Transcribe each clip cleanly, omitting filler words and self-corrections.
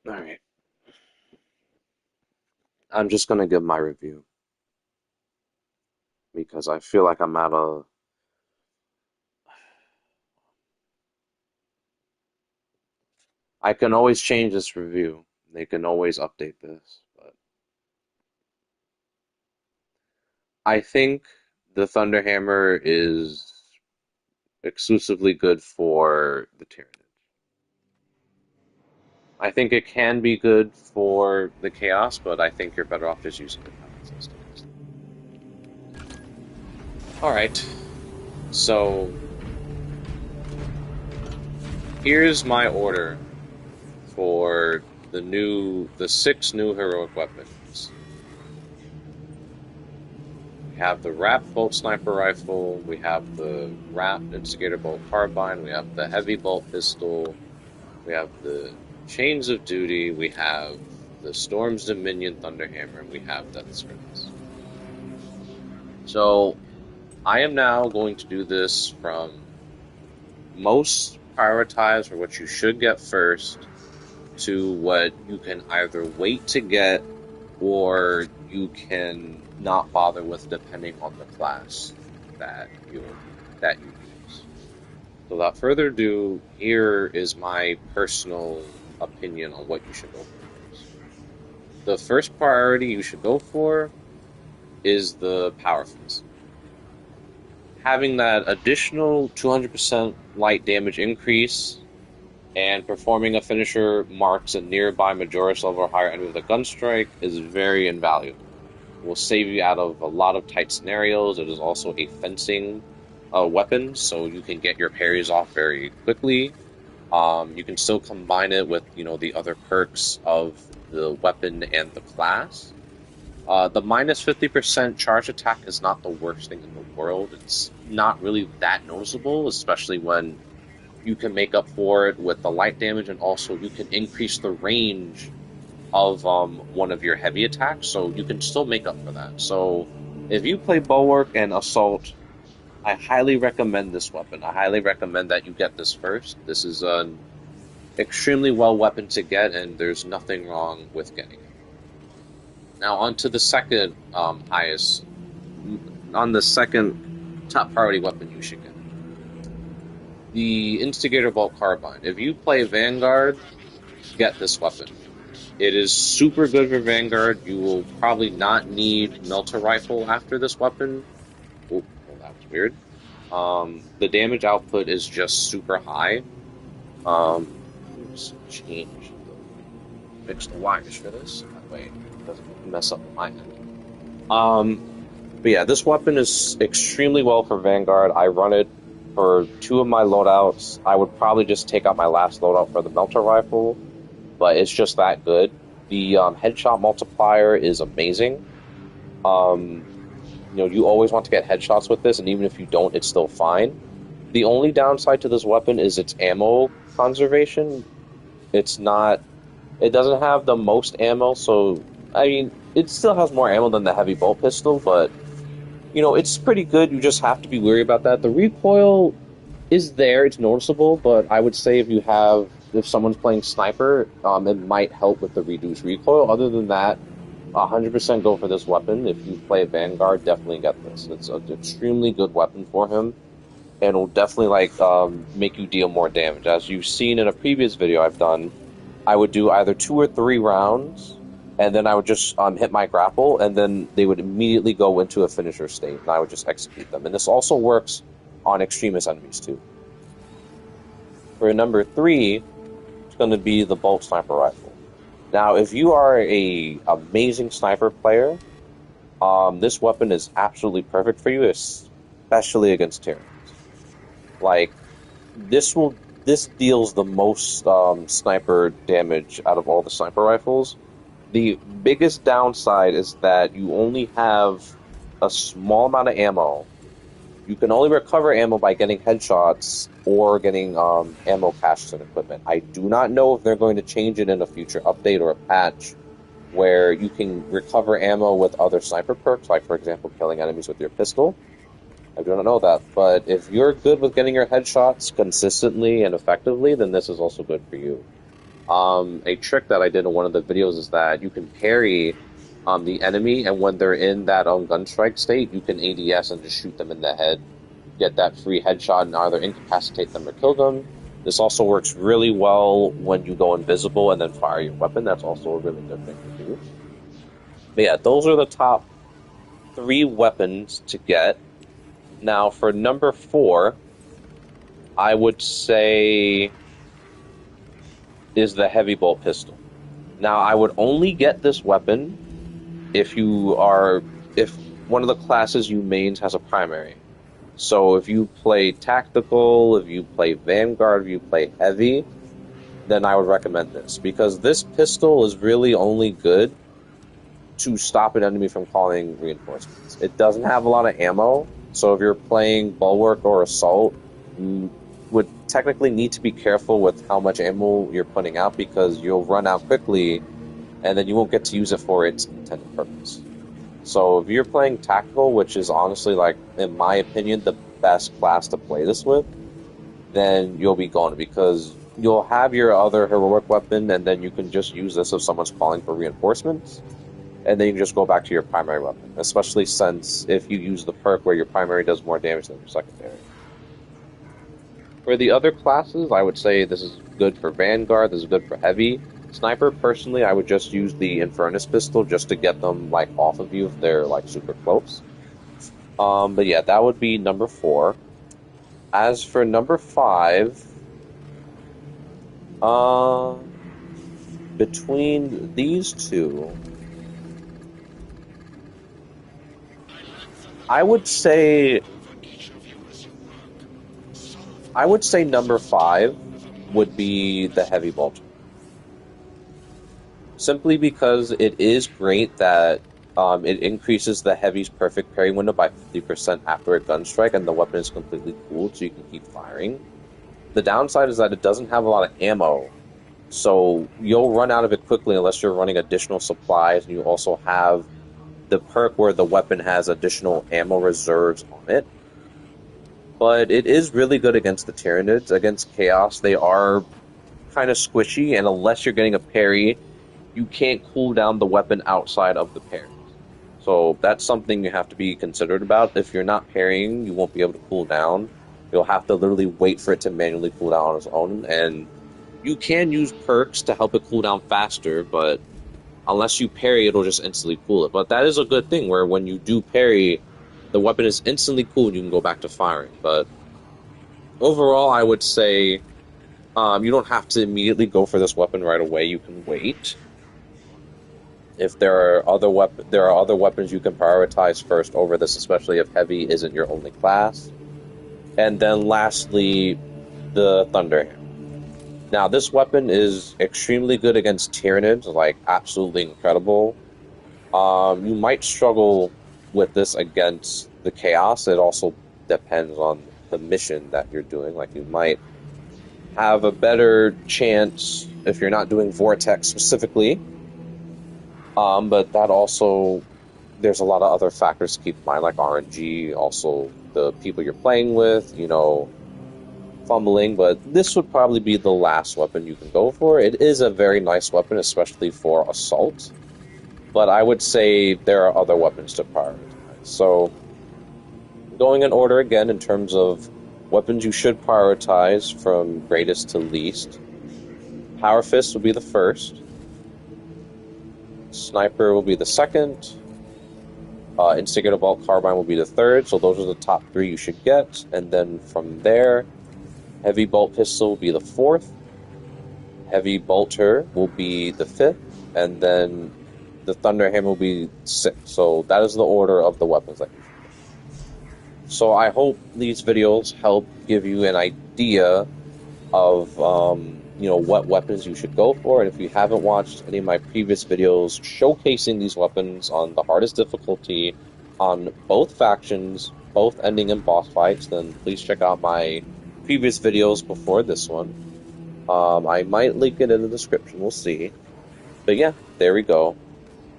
Alright, I'm just gonna give my review because I feel like I'm at a. I can always change this review. They can always update this, but I think the Thunderhammer is exclusively good for the Tyranid. I think it can be good for the Chaos, but I think you're better off just using the Paladin system. Alright, so here's my order for the six new heroic weapons. We have the Wrapped Bolt Sniper Rifle, we have the Wrapped Instigator Bolt Carbine, we have the Heavy Bolt Pistol, we have the Chains of Duty, we have the Storm's Dominion Thunderhammer, and we have Death's Grimace. So, I am now going to do this from most prioritized, or what you should get first, to what you can either wait to get or you can not bother with depending on the class that you use. So without further ado, here is my personal opinion on what you should go for first. The first priority you should go for is the Power Fist. Having that additional 200% light damage increase and performing a finisher marks a nearby Majoris level or higher enemy with a gun strike is very invaluable. It will save you out of a lot of tight scenarios. It is also a fencing weapon, so you can get your parries off very quickly. You can still combine it with the other perks of the weapon and the class. The minus 50% charge attack is not the worst thing in the world. It's not really that noticeable, especially when you can make up for it with the light damage, and also you can increase the range of one of your heavy attacks, so you can still make up for that. So if you play Bulwark and Assault, I highly recommend this weapon. I highly recommend that you get this first. This is an extremely well weapon to get, and there's nothing wrong with getting it. Now on to the second top priority weapon you should get. The Instigator Bolt Carbine. If you play Vanguard, get this weapon. It is super good for Vanguard. You will probably not need Melter Rifle after this weapon. Oh, well, that was weird. The damage output is just super high. Just fix the wires for this. That way it doesn't mess up my end. But yeah, this weapon is extremely well for Vanguard. I run it for two of my loadouts. I would probably just take out my last loadout for the Melter Rifle, but it's just that good. The headshot multiplier is amazing. You always want to get headshots with this, and even if you don't, it's still fine. The only downside to this weapon is its ammo conservation. It doesn't have the most ammo, so, it still has more ammo than the heavy bolt pistol, but it's pretty good. You just have to be wary about that. The recoil is there, it's noticeable, but I would say if someone's playing sniper, it might help with the reduced recoil. Other than that, 100% go for this weapon. If you play Vanguard, definitely get this. It's an extremely good weapon for him, and will definitely make you deal more damage. As you've seen in a previous video I've done, I would do either 2 or 3 rounds, and then I would just hit my grapple, and then they would immediately go into a finisher state, and I would just execute them. And this also works on extremist enemies too. For number 3, it's going to be the Bolt Sniper Rifle. Now, if you are an amazing sniper player, this weapon is absolutely perfect for you, especially against Tyranids. This deals the most sniper damage out of all the sniper rifles. The biggest downside is that you only have a small amount of ammo. You can only recover ammo by getting headshots or getting ammo caches and equipment. I do not know if they're going to change it in a future update or a patch where you can recover ammo with other sniper perks, like, for example, killing enemies with your pistol. I do not know that, but if you're good with getting your headshots consistently and effectively, then this is also good for you. A trick that I did in one of the videos is that you can parry the enemy, and when they're in that gun strike state, you can ADS and just shoot them in the head, get that free headshot, and either incapacitate them or kill them. This also works really well when you go invisible and then fire your weapon. That's also a really good thing to do. But yeah, those are the top 3 weapons to get. Now, for number 4, I would say is the heavy bolt pistol. Now, I would only get this weapon if one of the classes you mains has a primary. So if you play tactical, if you play Vanguard, if you play heavy, then I would recommend this, because this pistol is really only good to stop an enemy from calling reinforcements. It doesn't have a lot of ammo, so if you're playing Bulwark or Assault, you would technically need to be careful with how much ammo you're putting out, because you'll run out quickly, and then you won't get to use it for its intended purpose. So if you're playing tactical, which is honestly, like, in my opinion, the best class to play this with, then you'll be golden, because you'll have your other heroic weapon, and then you can just use this if someone's calling for reinforcements, and then you can just go back to your primary weapon, especially since if you use the perk where your primary does more damage than your secondary. For the other classes, I would say this is good for Vanguard, this is good for Heavy. Sniper, personally, I would just use the Infernus pistol just to get them, like, off of you if they're, like, super close. But yeah, that would be number 4. As for number 5, between these two, I would say number 5 would be the heavy bolt. Simply because it is great that it increases the heavy's perfect parry window by 50% after a gun strike, and the weapon is completely cooled, so you can keep firing. The downside is that it doesn't have a lot of ammo, so you'll run out of it quickly unless you're running additional supplies, and you also have the perk where the weapon has additional ammo reserves on it. But it is really good against the Tyranids. Against Chaos, they are kind of squishy, and unless you're getting a parry, you can't cool down the weapon outside of the parry. So that's something you have to be considerate about. If you're not parrying, you won't be able to cool down. You'll have to literally wait for it to manually cool down on its own, and you can use perks to help it cool down faster, but unless you parry, it'll just instantly cool it. But that is a good thing, where when you do parry, the weapon is instantly cooled, you can go back to firing. But overall, I would say you don't have to immediately go for this weapon right away. You can wait. If there are other weapons you can prioritize first over this, especially if heavy isn't your only class. And then lastly, the Thunderhammer. Now, this weapon is extremely good against Tyranids, like absolutely incredible. You might struggle with this against the Chaos. It also depends on the mission that you're doing. Like, you might have a better chance if you're not doing Vortex specifically. But that also, there's a lot of other factors to keep in mind, like RNG, also the people you're playing with, fumbling, but this would probably be the last weapon you can go for. It is a very nice weapon, especially for Assault, but I would say there are other weapons to prioritize. So, going in order again in terms of weapons you should prioritize from greatest to least, Power Fist will be the first. Sniper will be the second. Instigator Bolt Carbine will be the third. So those are the top 3 you should get. And then from there, Heavy Bolt Pistol will be the 4th. Heavy Bolter will be the 5th. And then the Thunderhammer will be 6th. So that is the order of the weapons that you should get. So I hope these videos help give you an idea of what weapons you should go for. And if you haven't watched any of my previous videos showcasing these weapons on the hardest difficulty on both factions, both ending in boss fights, then please check out my previous videos before this one. I might link it in the description, we'll see. But yeah, there we go.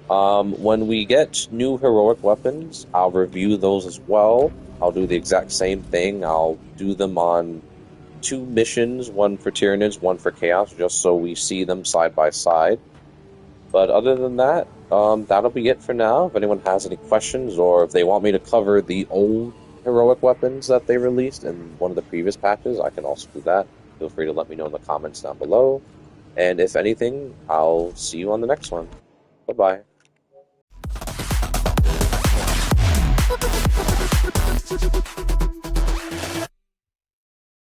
When we get new heroic weapons, I'll review those as well. I'll do the exact same thing. I'll do them on 2 missions, one for Tyranids, one for Chaos, just so we see them side by side. But other than that, that'll be it for now. If anyone has any questions or if they want me to cover the old heroic weapons that they released in one of the previous patches, I can also do that. Feel free to let me know in the comments down below. And if anything, I'll see you on the next one. Bye-bye.